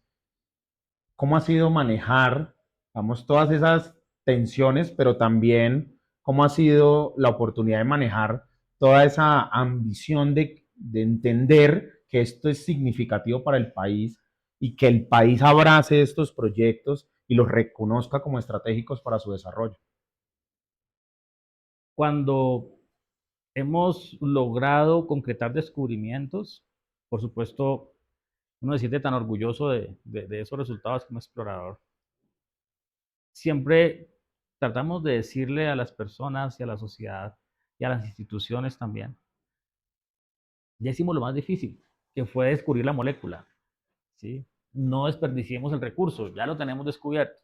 ¿Cómo ha sido manejar, vamos, todas esas tensiones, pero también cómo ha sido la oportunidad de manejar toda esa ambición de entender que esto es significativo para el país y que el país abrace estos proyectos y los reconozca como estratégicos para su desarrollo? Cuando hemos logrado concretar descubrimientos, por supuesto, uno se siente tan orgulloso de esos resultados como explorador. Siempre tratamos de decirle a las personas y a la sociedad y a las instituciones también, ya hicimos lo más difícil, que fue descubrir la molécula, ¿sí? No desperdiciemos el recurso, ya lo tenemos descubierto.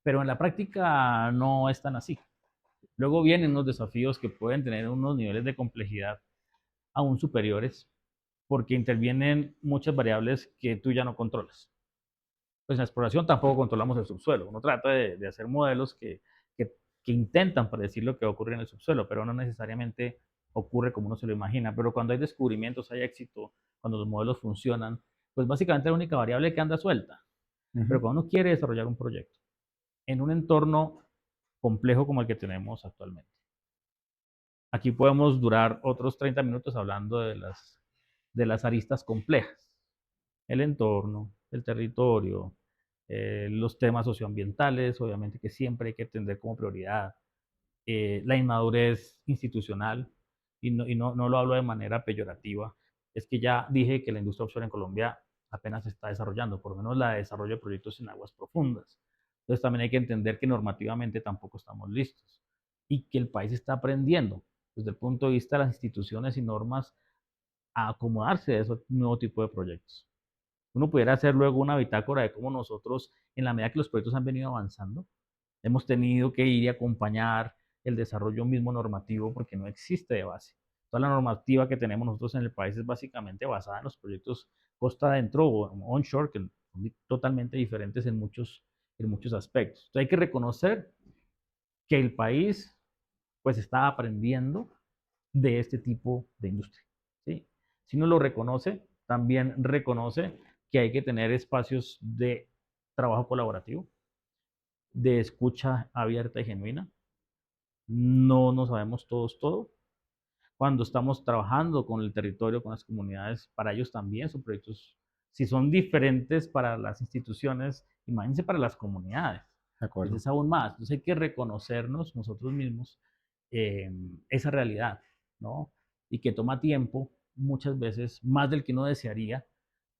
Pero en la práctica no es tan así. Luego vienen unos desafíos que pueden tener unos niveles de complejidad aún superiores, porque intervienen muchas variables que tú ya no controlas. Pues en la exploración tampoco controlamos el subsuelo. Uno trata de hacer modelos que intentan predecir lo que va a ocurrir en el subsuelo, pero no necesariamente ocurre como uno se lo imagina. Pero cuando hay descubrimientos, hay éxito, cuando los modelos funcionan, pues básicamente la única variable que anda suelta. Pero cuando uno quiere desarrollar un proyecto en un entorno complejo como el que tenemos actualmente, aquí podemos durar otros 30 minutos hablando de las aristas complejas. El entorno, el territorio, los temas socioambientales, obviamente que siempre hay que atender como prioridad, la inmadurez institucional, y no lo hablo de manera peyorativa, es que ya dije que la industria offshore en Colombia apenas se está desarrollando, por lo menos la de desarrollo de proyectos en aguas profundas. Entonces también hay que entender que normativamente tampoco estamos listos y que el país está aprendiendo desde el punto de vista de las instituciones y normas a acomodarse a ese nuevo tipo de proyectos. Uno pudiera hacer luego una bitácora de cómo nosotros, en la medida que los proyectos han venido avanzando, hemos tenido que ir y acompañar el desarrollo mismo normativo porque no existe de base. Toda la normativa que tenemos nosotros en el país es básicamente basada en los proyectos costa adentro o onshore, que son totalmente diferentes en muchos aspectos. Entonces hay que reconocer que el país pues está aprendiendo de este tipo de industria, ¿sí? Si uno lo reconoce, también reconoce que hay que tener espacios de trabajo colaborativo, de escucha abierta y genuina. No nos sabemos todos todo. Cuando estamos trabajando con el territorio, con las comunidades, para ellos también son proyectos, si son diferentes para las instituciones, imagínense para las comunidades. De acuerdo. Entonces, aún más. Entonces hay que reconocernos nosotros mismos esa realidad, ¿no? Y que toma tiempo muchas veces más del que uno desearía.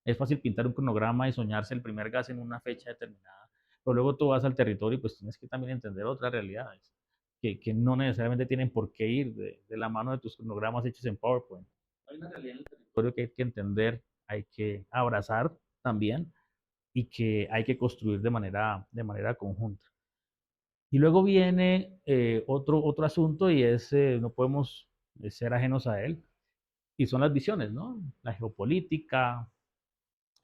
Es fácil pintar un cronograma y soñarse el primer gas en una fecha determinada, pero luego tú vas al territorio y pues tienes que también entender otras realidades que no necesariamente tienen por qué ir de la mano de tus cronogramas hechos en PowerPoint. Hay una realidad en el territorio que hay que entender, hay que abrazar también y que hay que construir de manera conjunta. Y luego viene otro asunto y es, no podemos ser ajenos a él, y son las visiones, ¿no? La geopolítica,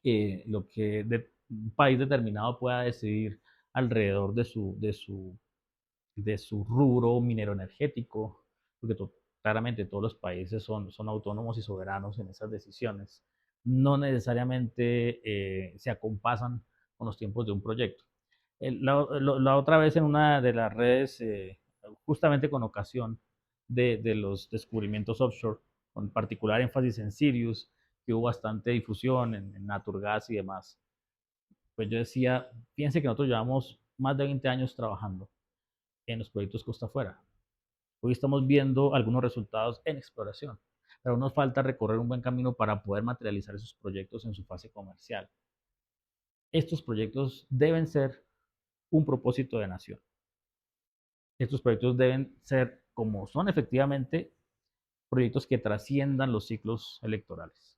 lo que un país determinado pueda decidir alrededor de su rubro minero energético, porque claramente todos los países son autónomos y soberanos en esas decisiones. No necesariamente se acompasan con los tiempos de un proyecto. La otra vez en una de las redes, justamente con ocasión de los descubrimientos offshore, con particular énfasis en Sirius, que hubo bastante difusión en Naturgas y demás, pues yo decía, fíjense que nosotros llevamos más de 20 años trabajando en los proyectos costa afuera. Hoy estamos viendo algunos resultados en exploración, pero nos falta recorrer un buen camino para poder materializar esos proyectos en su fase comercial. Estos proyectos deben ser un propósito de nación. Estos proyectos deben ser, como son efectivamente, proyectos que trasciendan los ciclos electorales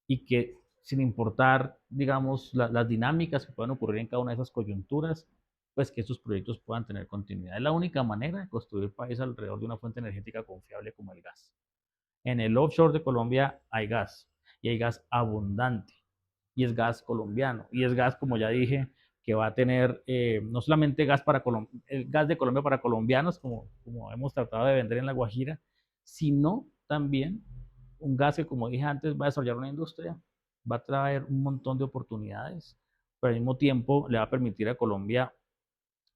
y que, sin importar, digamos, las dinámicas que puedan ocurrir en cada una de esas coyunturas, pues que estos proyectos puedan tener continuidad. Es la única manera de construir país alrededor de una fuente energética confiable como el gas. En el offshore de Colombia hay gas, y hay gas abundante, y es gas colombiano, y es gas, como ya dije, que va a tener no solamente el gas de Colombia para colombianos, como hemos tratado de vender en La Guajira, sino también un gas que, como dije antes, va a desarrollar una industria, va a traer un montón de oportunidades, pero al mismo tiempo le va a permitir a Colombia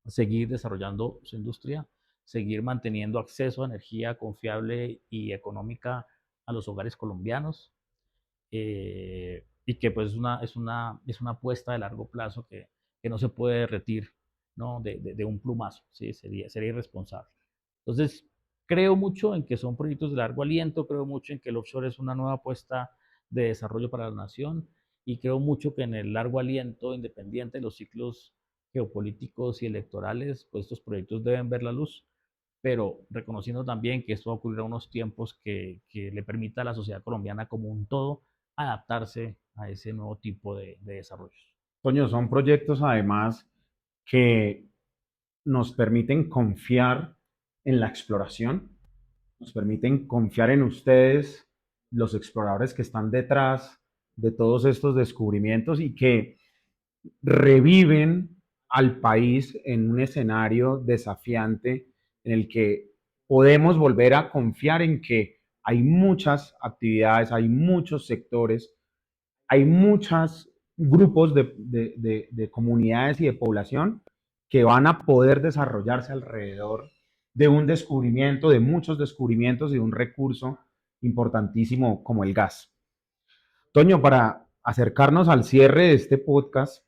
seguir desarrollando su industria, seguir manteniendo acceso a energía confiable y económica a los hogares colombianos, y que pues es una apuesta de largo plazo que no se puede derretir, ¿no? de un plumazo, ¿sí? Sería irresponsable. Entonces, creo mucho en que son proyectos de largo aliento, creo mucho en que el offshore es una nueva apuesta de desarrollo para la nación, y creo mucho que en el largo aliento, independiente de los ciclos geopolíticos y electorales, pues estos proyectos deben ver la luz, pero reconociendo también que esto va a ocurrir a unos tiempos que le permita a la sociedad colombiana como un todo adaptarse a ese nuevo tipo de desarrollos. Toño, son proyectos además que nos permiten confiar en la exploración, nos permiten confiar en ustedes, los exploradores que están detrás de todos estos descubrimientos y que reviven al país en un escenario desafiante en el que podemos volver a confiar en que hay muchas actividades, hay muchos sectores, hay muchos grupos de comunidades y de población que van a poder desarrollarse alrededor de un descubrimiento, de muchos descubrimientos y de un recurso importantísimo como el gas. Toño, para acercarnos al cierre de este podcast,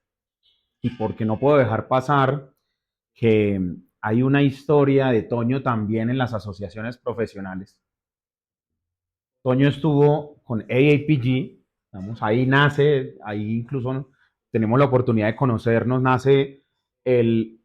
y porque no puedo dejar pasar que hay una historia de Toño también en las asociaciones profesionales. Toño estuvo con AAPG, vamos, ahí nace, ahí incluso tenemos la oportunidad de conocernos, nace el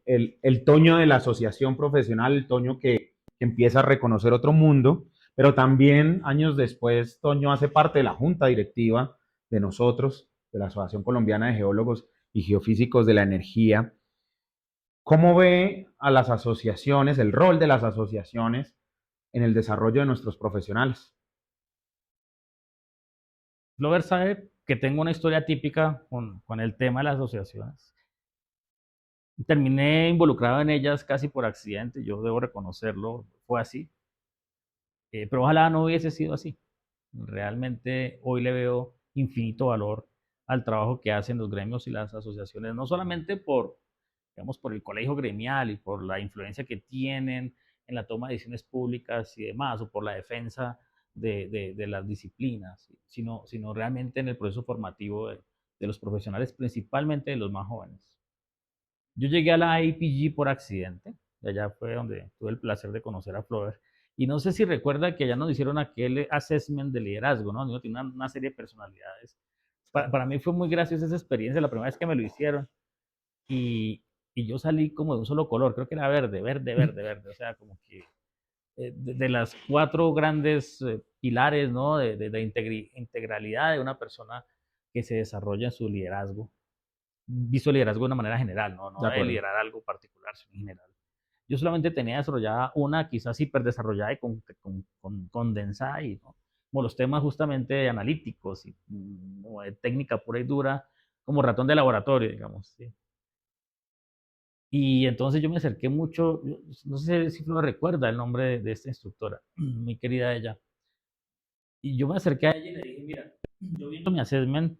Toño de la asociación profesional, el Toño que empieza a reconocer otro mundo, pero también años después Toño hace parte de la junta directiva de nosotros, de la Asociación Colombiana de Geólogos y Geofísicos de la Energía. ¿Cómo ve a las asociaciones, el rol de las asociaciones en el desarrollo de nuestros profesionales? Glover sabe que tengo una historia típica con el tema de las asociaciones. Terminé involucrado en ellas casi por accidente, yo debo reconocerlo, fue así. Pero ojalá no hubiese sido así. Realmente hoy le veo infinito valor al trabajo que hacen los gremios y las asociaciones, no solamente digamos, por el colegio gremial y por la influencia que tienen en la toma de decisiones públicas y demás, o por la defensa de las disciplinas, sino realmente en el proceso formativo de los profesionales, principalmente de los más jóvenes. Yo llegué a la APG por accidente, y allá fue donde tuve el placer de conocer a Flover, Y no sé si recuerda que ya nos hicieron aquel assessment de liderazgo, ¿no? Uno tiene una serie de personalidades. Para mí fue muy graciosa esa experiencia, la primera vez que me lo hicieron. Y yo salí como de un solo color, creo que era verde, verde, verde, verde. O sea, como que de las 4 grandes pilares, ¿no? de integralidad de una persona que se desarrolla en su liderazgo. Visto liderazgo de una manera general, no de liderar algo particular, sino en general. Yo solamente tenía desarrollada una, quizás hiperdesarrollada y condensada, y, ¿no? Como los temas justamente analíticos y como de técnica pura y dura, como ratón de laboratorio, digamos. ¿Sí? Y entonces yo me acerqué mucho, no sé si lo recuerda el nombre de esta instructora, muy querida ella. Y yo me acerqué a ella y le dije, mira, yo viendo mi assessment,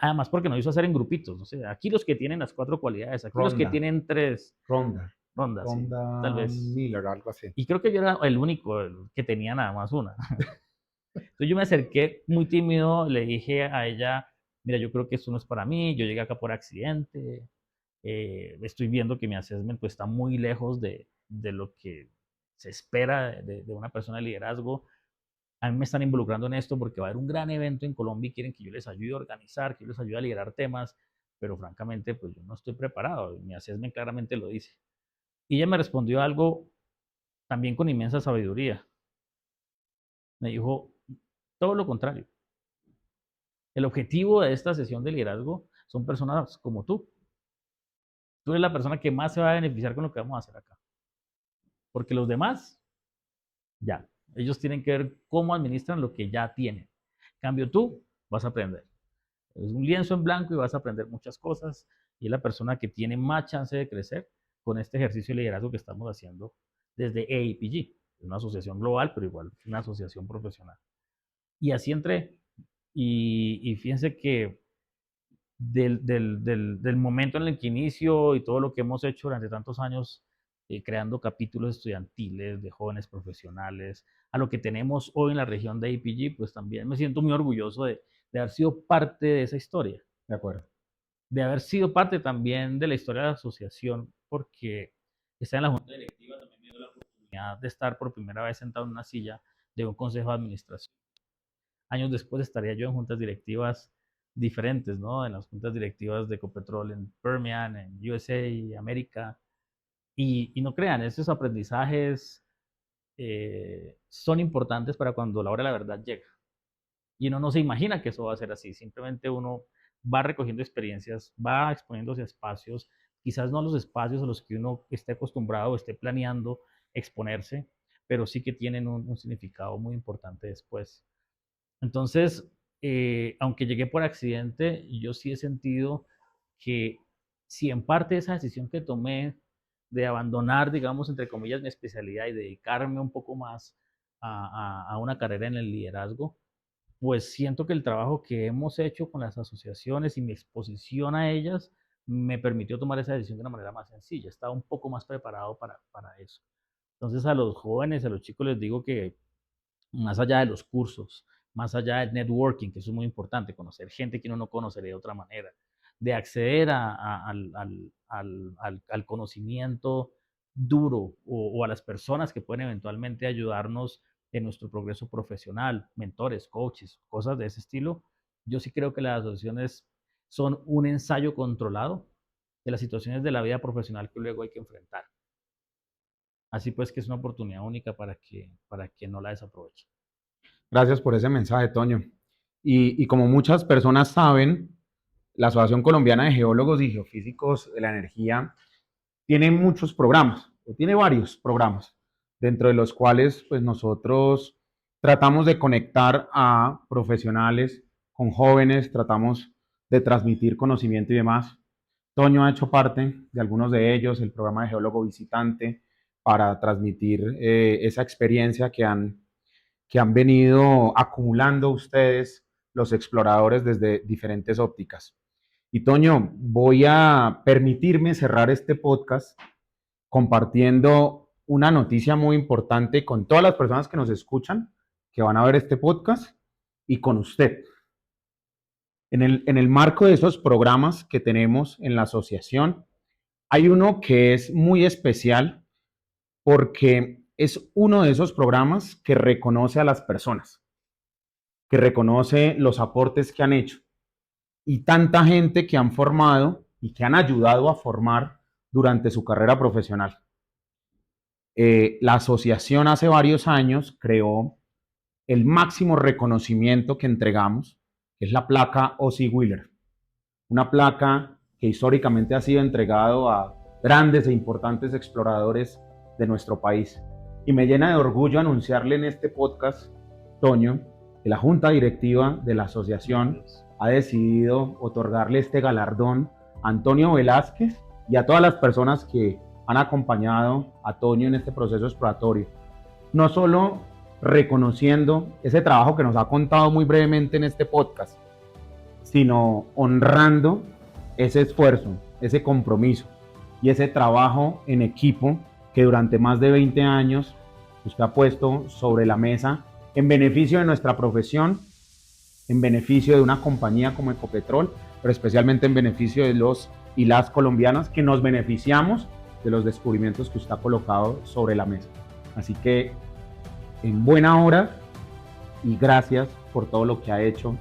además porque nos hizo hacer en grupitos, no sé, aquí los que tienen las 4 cualidades, aquí los que tienen 3 rondas, sí, tal vez. Miller, algo así. Y creo que yo era el único que tenía nada más una. Entonces yo me acerqué muy tímido, le dije a ella, mira, yo creo que esto no es para mí, yo llegué acá por accidente, estoy viendo que mi assessment pues, está muy lejos de lo que se espera de una persona de liderazgo. A mí me están involucrando en esto porque va a haber un gran evento en Colombia y quieren que yo les ayude a organizar, que yo les ayude a liderar temas, pero francamente pues yo no estoy preparado, mi assessment claramente lo dice. Y ella me respondió algo también con inmensa sabiduría. Me dijo, todo lo contrario. El objetivo de esta sesión de liderazgo son personas como tú. Tú eres la persona que más se va a beneficiar con lo que vamos a hacer acá. Porque los demás, ya, ellos tienen que ver cómo administran lo que ya tienen. En cambio, tú vas a aprender. Es un lienzo en blanco y vas a aprender muchas cosas. Y es la persona que tiene más chance de crecer con este ejercicio de liderazgo que estamos haciendo desde AAPG. Es una asociación global, pero igual una asociación profesional. Y así entré. Y fíjense que del momento en el que inicio y todo lo que hemos hecho durante tantos años, creando capítulos estudiantiles de jóvenes profesionales, a lo que tenemos hoy en la región de APG, pues también me siento muy orgulloso de haber sido parte de esa historia. De acuerdo. De haber sido parte también de la historia de la asociación, porque estar en la junta directiva también me dio la oportunidad de estar por primera vez sentado en una silla de un consejo de administración. Años después estaría yo en juntas directivas diferentes, ¿no? En las juntas directivas de Ecopetrol en Permian, en USA, América. Y no crean, esos aprendizajes son importantes para cuando la hora de la verdad llega. Y uno no se imagina que eso va a ser así. Simplemente uno va recogiendo experiencias, va exponiéndose a espacios, quizás no a los espacios a los que uno esté acostumbrado o esté planeando exponerse, pero sí que tienen un significado muy importante después. Entonces, aunque llegué por accidente, yo sí he sentido que si en parte esa decisión que tomé de abandonar, digamos, entre comillas, mi especialidad y dedicarme un poco más a una carrera en el liderazgo, pues siento que el trabajo que hemos hecho con las asociaciones y mi exposición a ellas me permitió tomar esa decisión de una manera más sencilla. Estaba un poco más preparado para eso. Entonces a los jóvenes, a los chicos les digo que más allá de los cursos, más allá del networking, que eso es muy importante, conocer gente que uno no conocería de otra manera, de acceder al conocimiento duro o a las personas que pueden eventualmente ayudarnos en nuestro progreso profesional, mentores, coaches, cosas de ese estilo. Yo sí creo que las asociaciones son un ensayo controlado de las situaciones de la vida profesional que luego hay que enfrentar. Así pues que es una oportunidad única para que no la desaprovechen. Gracias por ese mensaje, Toño. Y como muchas personas saben, la Asociación Colombiana de Geólogos y Geofísicos de la Energía tiene muchos programas, o tiene varios programas, dentro de los cuales pues, nosotros tratamos de conectar a profesionales con jóvenes, tratamos de transmitir conocimiento y demás. Toño ha hecho parte de algunos de ellos, el programa de Geólogo Visitante, para transmitir esa experiencia que han venido acumulando ustedes, los exploradores, desde diferentes ópticas. Y Toño, voy a permitirme cerrar este podcast compartiendo una noticia muy importante con todas las personas que nos escuchan, que van a ver este podcast, y con usted. En el marco de esos programas que tenemos en la asociación, hay uno que es muy especial porque es uno de esos programas que reconoce a las personas, que reconoce los aportes que han hecho y tanta gente que han formado y que han ayudado a formar durante su carrera profesional. La asociación hace varios años creó el máximo reconocimiento que entregamos, que es la placa Ozzie Wheeler, una placa que históricamente ha sido entregado a grandes e importantes exploradores de nuestro país. Y me llena de orgullo anunciarle en este podcast, Toño, que la junta directiva de la asociación ha decidido otorgarle este galardón a Antonio Velázquez y a todas las personas que han acompañado a Toño en este proceso exploratorio. No solo reconociendo ese trabajo que nos ha contado muy brevemente en este podcast, sino honrando ese esfuerzo, ese compromiso y ese trabajo en equipo que durante más de 20 años usted ha puesto sobre la mesa en beneficio de nuestra profesión, en beneficio de una compañía como Ecopetrol, pero especialmente en beneficio de los y las colombianas que nos beneficiamos de los descubrimientos que usted ha colocado sobre la mesa. Así que en buena hora y gracias por todo lo que ha hecho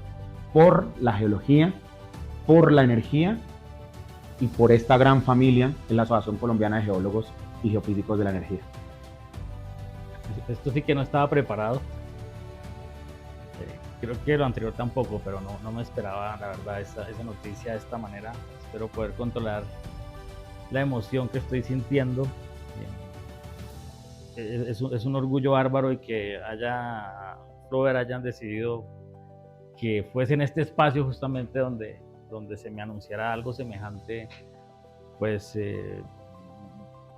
por la geología, por la energía y por esta gran familia que es la Asociación Colombiana de Geólogos y Geofísicos de la Energía. Esto sí que no estaba preparado. Creo que lo anterior tampoco, pero no me esperaba, la verdad, esa noticia de esta manera. Espero poder controlar la emoción que estoy sintiendo. Es un orgullo bárbaro y que Flower hayan decidido que fuese en este espacio justamente donde se me anunciara algo semejante, pues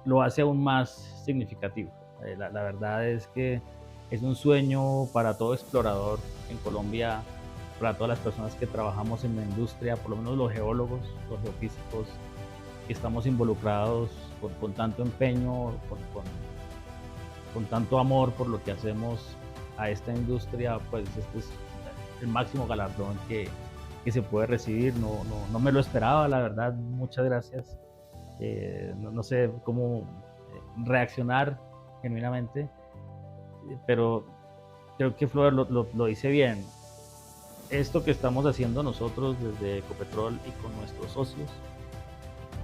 lo hace aún más significativo. La verdad es que es un sueño para todo explorador en Colombia, para todas las personas que trabajamos en la industria, por lo menos los geólogos, los geofísicos, que estamos involucrados con tanto empeño, con tanto amor por lo que hacemos a esta industria. Pues este es el máximo galardón que se puede recibir. No me lo esperaba, la verdad. Muchas gracias. No sé cómo reaccionar genuinamente, pero creo que Flor lo dice bien. Esto que estamos haciendo nosotros desde Ecopetrol y con nuestros socios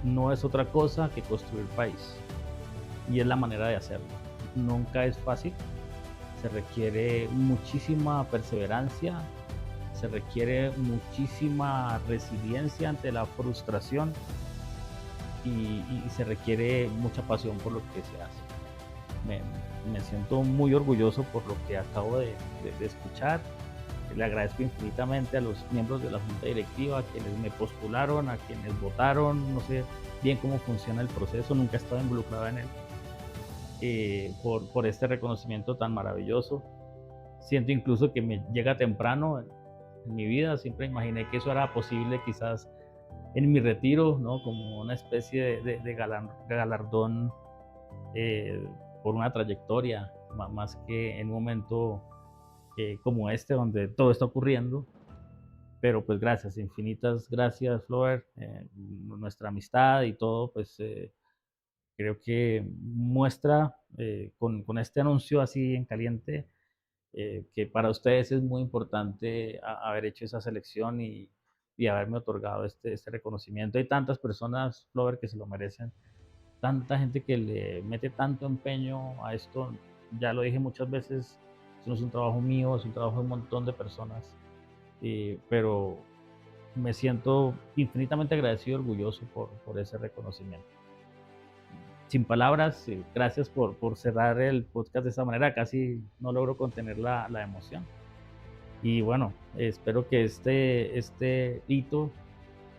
no es otra cosa que construir país, y es la manera de hacerlo. Nunca es fácil, se requiere muchísima perseverancia, se requiere muchísima resiliencia ante la frustración y se requiere mucha pasión por lo que se hace. Me siento muy orgulloso por lo que acabo de escuchar. Le agradezco infinitamente a los miembros de la junta directiva, a quienes me postularon, a quienes votaron. No sé bien cómo funciona el proceso, nunca he estado involucrado en él, por este reconocimiento tan maravilloso. Siento incluso que me llega temprano en mi vida. Siempre imaginé que eso era posible quizás en mi retiro, ¿no? Como una especie de galardón por una trayectoria, más que en un momento como este, donde todo está ocurriendo. Pero pues gracias, infinitas gracias, Flower. Nuestra amistad y todo, pues creo que muestra con este anuncio así en caliente que para ustedes es muy importante haber hecho esa selección y haberme otorgado este reconocimiento. Hay tantas personas, Flower, que se lo merecen, tanta gente que le mete tanto empeño a esto. Ya lo dije muchas veces, esto no es un trabajo mío, es un trabajo de un montón de personas, pero me siento infinitamente agradecido y orgulloso por ese reconocimiento. Sin palabras, gracias por cerrar el podcast de esta manera. Casi no logro contener la emoción. Y bueno, espero que este hito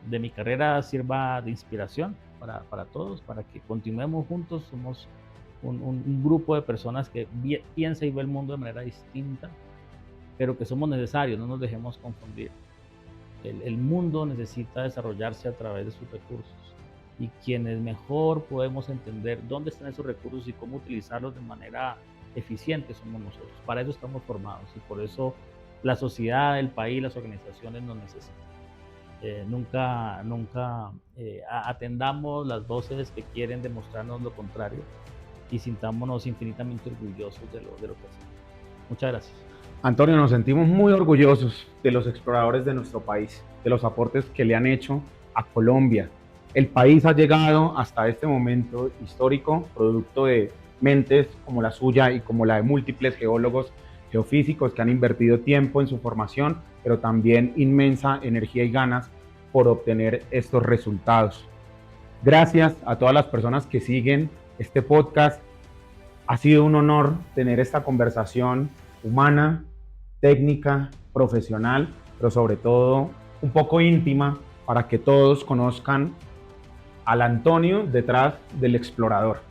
de mi carrera sirva de inspiración para todos, para que continuemos juntos. Somos un grupo de personas que piensa y ve el mundo de manera distinta, pero que somos necesarios, no nos dejemos confundir. El mundo necesita desarrollarse a través de sus recursos, y quienes mejor podemos entender dónde están esos recursos y cómo utilizarlos de manera eficiente somos nosotros. Para eso estamos formados y por eso la sociedad, el país, las organizaciones nos necesitan. Nunca atendamos las voces que quieren demostrarnos lo contrario. y sintámonos infinitamente orgullosos de lo que hacemos. Muchas gracias. Antonio, nos sentimos muy orgullosos de los exploradores de nuestro país, de los aportes que le han hecho a Colombia. El país ha llegado hasta este momento histórico, producto de mentes como la suya y como la de múltiples geólogos, geofísicos que han invertido tiempo en su formación, pero también inmensa energía y ganas por obtener estos resultados. Gracias a todas las personas que siguen este podcast. Ha sido un honor tener esta conversación humana, técnica, profesional, pero sobre todo un poco íntima para que todos conozcan al Antonio detrás del explorador.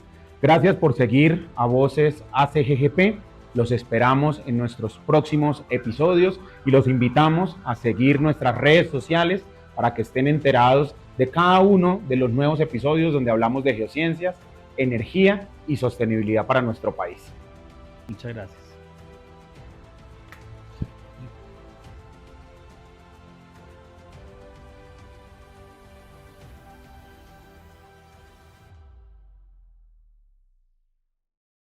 Gracias por seguir a Voces ACGGP. Los esperamos en nuestros próximos episodios y los invitamos a seguir nuestras redes sociales para que estén enterados de cada uno de los nuevos episodios donde hablamos de geociencias, energía y sostenibilidad para nuestro país. Muchas gracias.